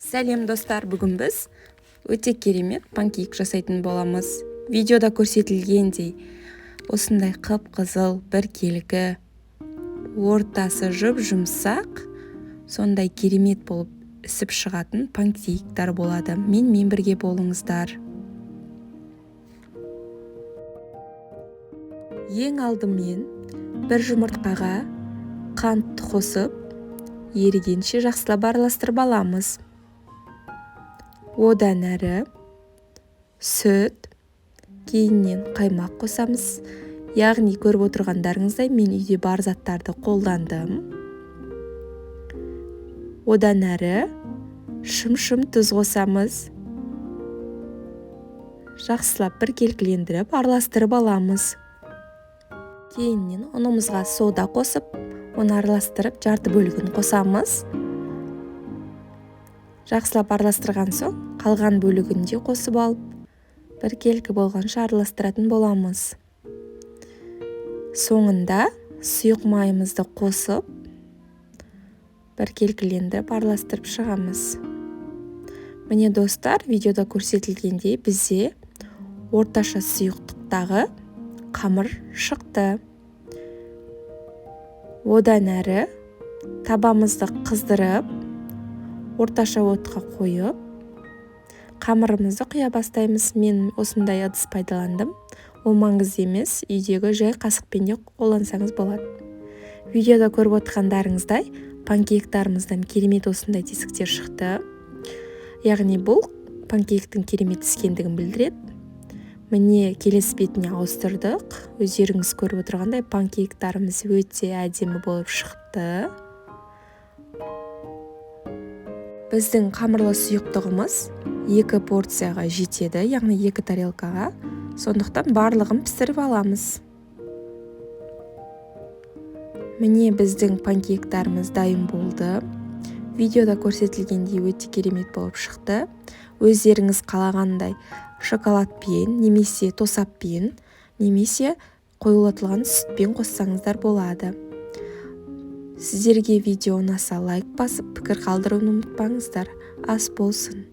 Сәлем достар, бүгін біз өте керемет панкейк жасайтын боламыз. Видеода көрсетілгендей осындай қып-қызыл біркелкі, ортасы жұп-жұмсақ, сондай керемет болып ісіп шығатын панкейктар болады. Мен бірге болыңыздар. Ең алдымен бір жұмыртқаға қант қосып, ерігенше жақсылап араластырып аламыз. Одан әрі сүт, кейіннен қаймақ қосамыз. Яғни көріп отырғандарыңыздай мен үйде бар заттарды қолдандым. Одан әрі шым тұз қосамыз. Жақсылап біркелкілендіріп араластырып аламыз. Кейіннен ұнымызға сода қосып, оны араластырып жарты бөлігін қосамыз. Жақсылап араластырған соң, қалған бөлігін де қосып алып, біркелкі болғанша араластыратын боламыз. Соңында сұйық майымызды қосып, біркелкілендіріп араластырып шығамыз. Міне достар, видеода көрсетілгендей бізде орташа сұйықтықтағы қамыр шықты. Одан әрі табамызды қыздырып, орташа отқа қойып, қамырымызды құя бастаймыз. Мен осындай ыдыс пайдаландым. Ол маңызды емес, үйдегі жай қасықпен де қолдансаңыз болады. Видеода көріп отырғандарыңыздай панкейктарымыздан керемет осындай тесіктер шықты. Яғни бұл панкейктің керемет іскендігін білдіреді. Міне келесі бетіне ауыстырдық. Өздеріңіз көріп отырғандай панкейктарымыз өте әдемі болып шықты. Біздің қамырлы сұйықтығымыз 2 порцияға жетеді, яғни 2 тарелкаға. Сондықтан барлығын пісіріп аламыз. Міне біздің панкейктарымыз дайын болды. Видеода көрсетілгендей өте керемет болып шықты. Өздеріңіз қалағандай шоколадпен, немесе тосаппен, немесе қоюлатылған сүтпен қоссаңыздар болады. Сіздерге видео ұнаса лайк басып, пікір қалдыруды ұмытпаңыздар. Ас болсын.